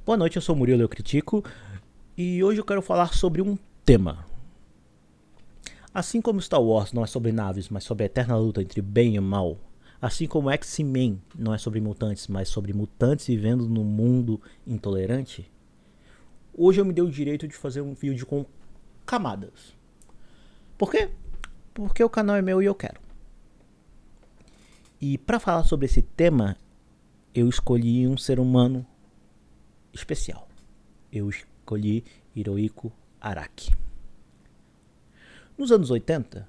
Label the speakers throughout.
Speaker 1: Boa noite, eu sou o Murilo, eu critico, e hoje eu quero falar sobre um tema. Assim como Star Wars não é sobre naves, mas sobre a eterna luta entre bem e mal, assim como X-Men não é sobre mutantes, mas sobre mutantes vivendo num mundo intolerante, hoje eu me dei o direito de fazer um vídeo com camadas. Por quê? Porque o canal é meu e eu quero. E para falar sobre esse tema, eu escolhi um ser humano especial. Eu escolhi Hirohiko Araki. Nos anos 80,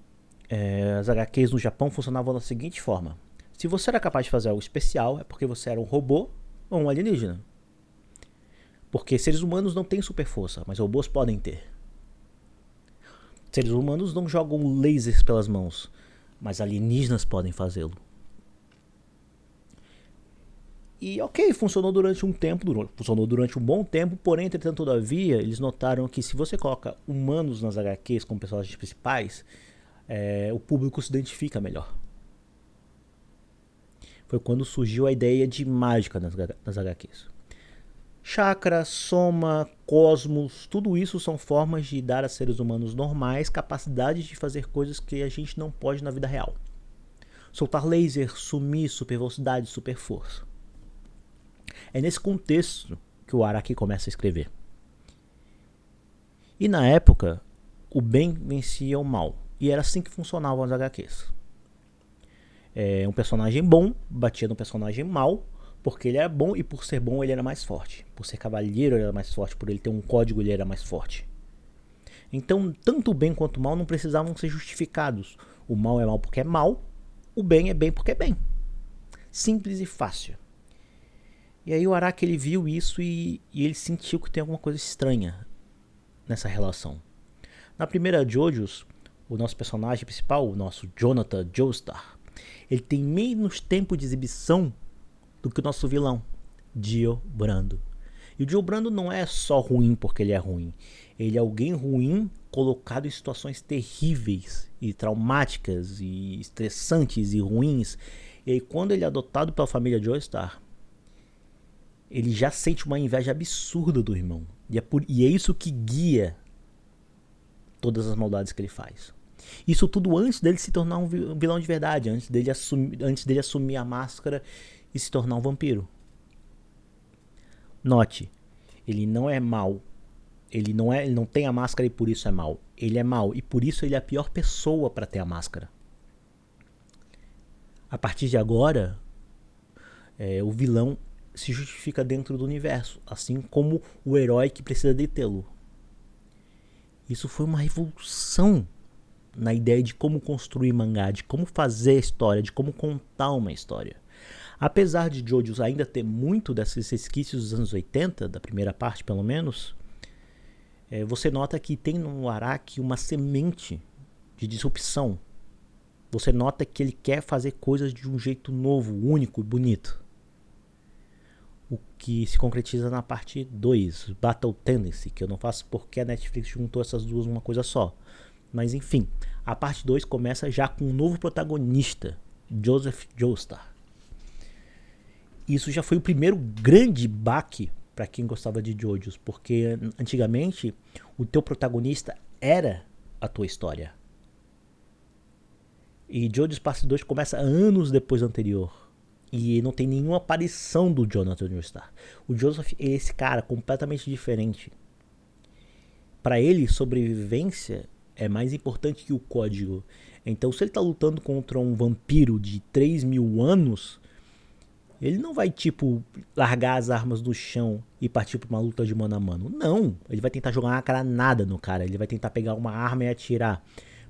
Speaker 1: as HQs no Japão funcionavam da seguinte forma: se você era capaz de fazer algo especial, é porque você era um robô ou um alienígena. Porque seres humanos não têm super força, mas robôs podem ter. Seres humanos não jogam lasers pelas mãos, mas alienígenas podem fazê-lo. E ok, funcionou durante um tempo, funcionou durante um bom tempo, porém, entretanto, todavia, eles notaram que se você coloca humanos nas HQs como personagens principais, o público se identifica melhor. Foi quando surgiu a ideia de mágica nas HQs. Chakra, soma, cosmos, tudo isso são formas de dar a seres humanos normais capacidade de fazer coisas que a gente não pode na vida real. Soltar laser, sumir, super velocidade, super força. É nesse contexto que o Araki começa a escrever. E na época, o bem vencia o mal. E era assim que funcionavam as HQs. Um personagem bom batia no personagem mal, porque ele era bom e por ser bom ele era mais forte. Por ser cavaleiro ele era mais forte, por ele ter um código ele era mais forte. Então, tanto o bem quanto o mal não precisavam ser justificados. O mal é mal porque é mal, o bem é bem porque é bem. Simples e fácil. E aí o Araki ele viu isso e ele sentiu que tem alguma coisa estranha nessa relação. Na primeira JoJo's, o nosso personagem principal, o nosso Jonathan Joestar, ele tem menos tempo de exibição do que o nosso vilão, Dio Brando. E o Dio Brando não é só ruim porque ele é ruim. Ele é alguém ruim colocado em situações terríveis e traumáticas e estressantes e ruins. E aí, quando ele é adotado pela família Joestar, ele já sente uma inveja absurda do irmão. E é isso que guia todas as maldades que ele faz. Isso tudo antes dele se tornar um vilão de verdade, antes dele assumir a máscara e se tornar um vampiro. Note, ele não é mal. Ele não tem a máscara e por isso é mal. Ele é mal e por isso ele é a pior pessoa para ter a máscara. A partir de agora, o vilão se justifica dentro do universo, assim como o herói que precisa detê-lo. Isso foi uma revolução na ideia de como construir mangá, de como fazer a história, de como contar uma história. Apesar de JoJo's ainda ter muito desses resquícios dos anos 80, da primeira parte pelo menos, você nota que tem no Araki uma semente de disrupção. Você nota que ele quer fazer coisas de um jeito novo, único e bonito. O que se concretiza na parte 2, Battle Tendency, que eu não faço porque a Netflix juntou essas duas numa coisa só. Mas enfim, a parte 2 começa já com um novo protagonista, Joseph Joestar. Isso já foi o primeiro grande baque para quem gostava de JoJo's, porque antigamente o teu protagonista era a tua história. E JoJo's Parte 2 começa anos depois do anterior. E não tem nenhuma aparição do Jonathan Joestar. O Joseph é esse cara completamente diferente. Para ele, sobrevivência é mais importante que o código. Então, se ele tá lutando contra um vampiro de 3.000 anos, ele não vai, largar as armas do chão e partir pra uma luta de mano a mano. Não, ele vai tentar jogar uma granada no cara. Ele vai tentar pegar uma arma e atirar.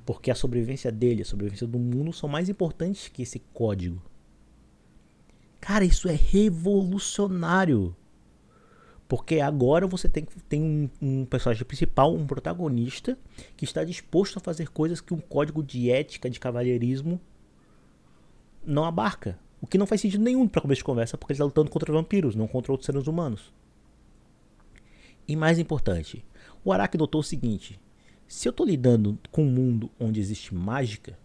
Speaker 1: Porque a sobrevivência dele, a sobrevivência do mundo são mais importantes que esse código. Cara, isso é revolucionário. Porque agora você tem um personagem principal, um protagonista, que está disposto a fazer coisas que um código de ética, de cavalheirismo, não abarca. O que não faz sentido nenhum para começo de conversa, porque ele está lutando contra vampiros, não contra outros seres humanos. E mais importante, o Araki notou o seguinte: se eu estou lidando com um mundo onde existe mágica,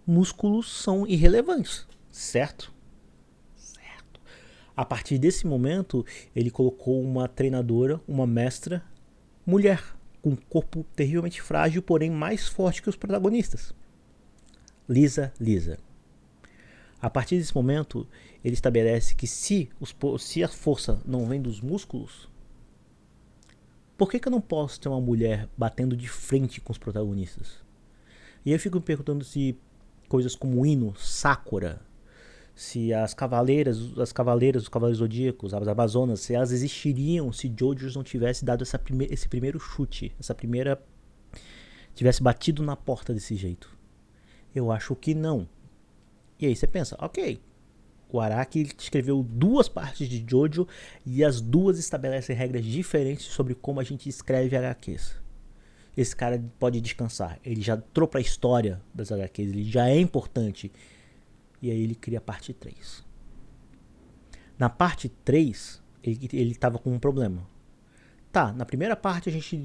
Speaker 1: músculos são irrelevantes, certo? A partir desse momento, ele colocou uma treinadora, uma mestra, mulher, com um corpo terrivelmente frágil, porém mais forte que os protagonistas. Lisa. A partir desse momento, ele estabelece que se a força não vem dos músculos, por que eu não posso ter uma mulher batendo de frente com os protagonistas? E eu fico me perguntando se coisas como o Ino, Sakura, se os Cavaleiros Zodíacos, as Amazonas, se elas existiriam se Jojo não tivesse dado esse primeiro chute, tivesse batido na porta desse jeito. Eu acho que não. E aí você pensa, ok, o Araki escreveu 2 partes de Jojo e as 2 estabelecem regras diferentes sobre como a gente escreve HQs. Esse cara pode descansar, ele já entrou pra história das HQs, ele já é importante. E aí ele cria a parte 3. Na parte 3, ele tava com um problema. Tá, na primeira parte a gente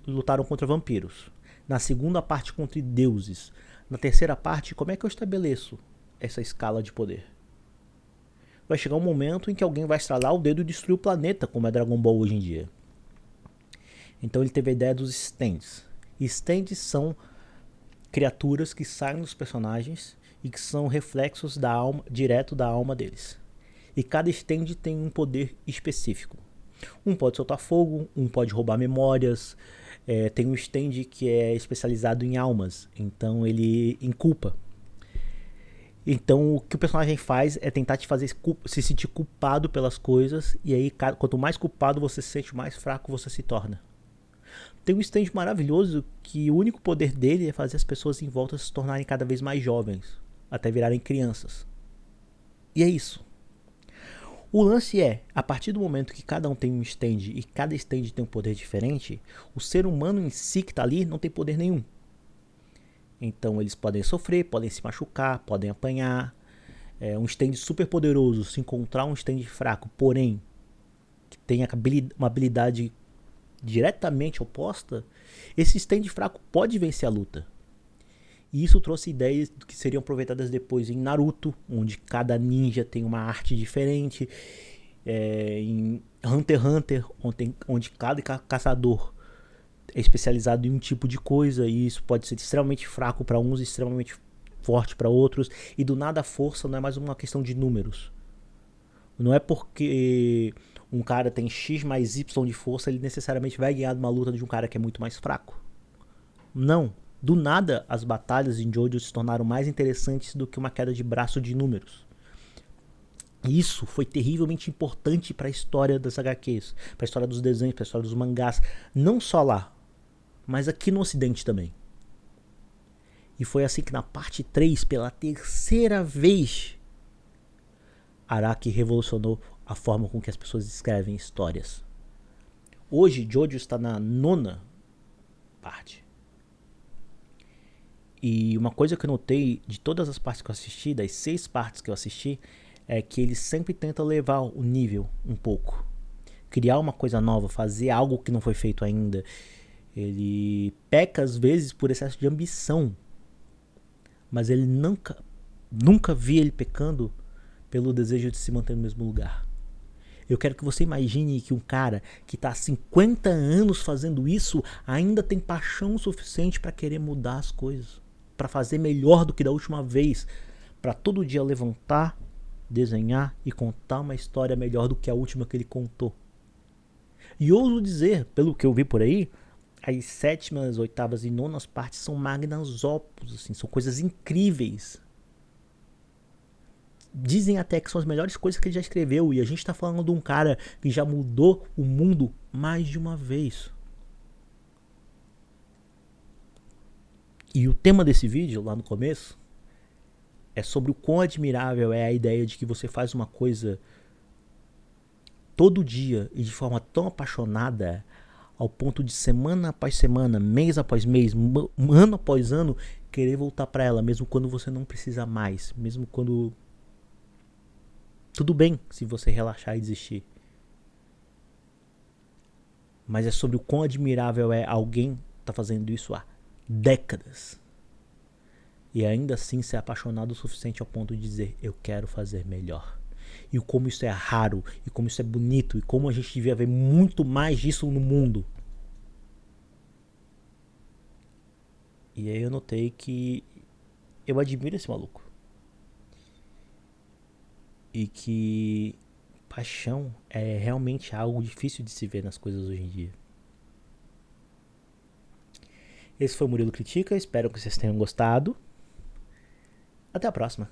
Speaker 1: lutaram contra vampiros. Na segunda parte contra deuses. Na terceira parte, como é que eu estabeleço essa escala de poder? Vai chegar um momento em que alguém vai estralar o dedo e destruir o planeta, como é Dragon Ball hoje em dia. Então ele teve a ideia dos stands. E stands são criaturas que saem dos personagens e que são reflexos da alma, direto da alma deles. E cada stand tem um poder específico. Um pode soltar fogo, um pode roubar memórias. Tem um stand que é especializado em almas, então ele inculpa. Então o que o personagem faz é tentar te fazer se sentir culpado pelas coisas, e aí quanto mais culpado você se sente, mais fraco você se torna. Tem um stand maravilhoso que o único poder dele é fazer as pessoas em volta se tornarem cada vez mais jovens, até virarem crianças. E é isso. O lance é, a partir do momento que cada um tem um stand e cada stand tem um poder diferente, o ser humano em si que está ali não tem poder nenhum. Então eles podem sofrer, podem se machucar, podem apanhar. Um stand super poderoso, se encontrar um stand fraco, porém que tenha uma habilidade diretamente oposta, esse stand fraco pode vencer a luta. E isso trouxe ideias que seriam aproveitadas depois em Naruto, onde cada ninja tem uma arte diferente, em Hunter x Hunter, onde cada caçador é especializado em um tipo de coisa, e isso pode ser extremamente fraco para uns e extremamente forte para outros, e do nada a força não é mais uma questão de números. Não é porque um cara tem X mais Y de força, ele necessariamente vai ganhar uma luta de um cara que é muito mais fraco. Não. Do nada, as batalhas em Jojo se tornaram mais interessantes do que uma queda de braço de números. E isso foi terrivelmente importante para a história das HQs, para a história dos desenhos, para a história dos mangás. Não só lá, mas aqui no Ocidente também. E foi assim que na parte 3, pela terceira vez, Araki revolucionou a forma com que as pessoas escrevem histórias. Hoje, Jojo está na 9ª parte. E uma coisa que eu notei de todas as partes que eu assisti, das 6 partes que eu assisti, é que ele sempre tenta levar o nível um pouco. Criar uma coisa nova, fazer algo que não foi feito ainda. Ele peca às vezes por excesso de ambição. Mas ele nunca vi ele pecando pelo desejo de se manter no mesmo lugar. Eu quero que você imagine que um cara que está há 50 anos fazendo isso ainda tem paixão suficiente para querer mudar as coisas, para fazer melhor do que da última vez, para todo dia levantar, desenhar e contar uma história melhor do que a última que ele contou. E ouso dizer, pelo que eu vi por aí, as 7ª, 8ª e 9ª partes são magnus opus, assim, são coisas incríveis. Dizem até que são as melhores coisas que ele já escreveu, e a gente está falando de um cara que já mudou o mundo mais de uma vez. E o tema desse vídeo, lá no começo, é sobre o quão admirável é a ideia de que você faz uma coisa todo dia e de forma tão apaixonada, ao ponto de semana após semana, mês após mês, ano após ano, querer voltar para ela, mesmo quando você não precisa mais, mesmo quando tudo bem se você relaxar e desistir. Mas é sobre o quão admirável é alguém tá fazendo isso há décadas. E ainda assim ser apaixonado o suficiente ao ponto de dizer, eu quero fazer melhor. e como isso é raro, e como isso é bonito, e como a gente devia ver muito mais disso no mundo. E aí eu notei que eu admiro esse maluco. E que paixão é realmente algo difícil de se ver nas coisas hoje em dia. Esse foi o Murilo Critica, espero que vocês tenham gostado. Até a próxima.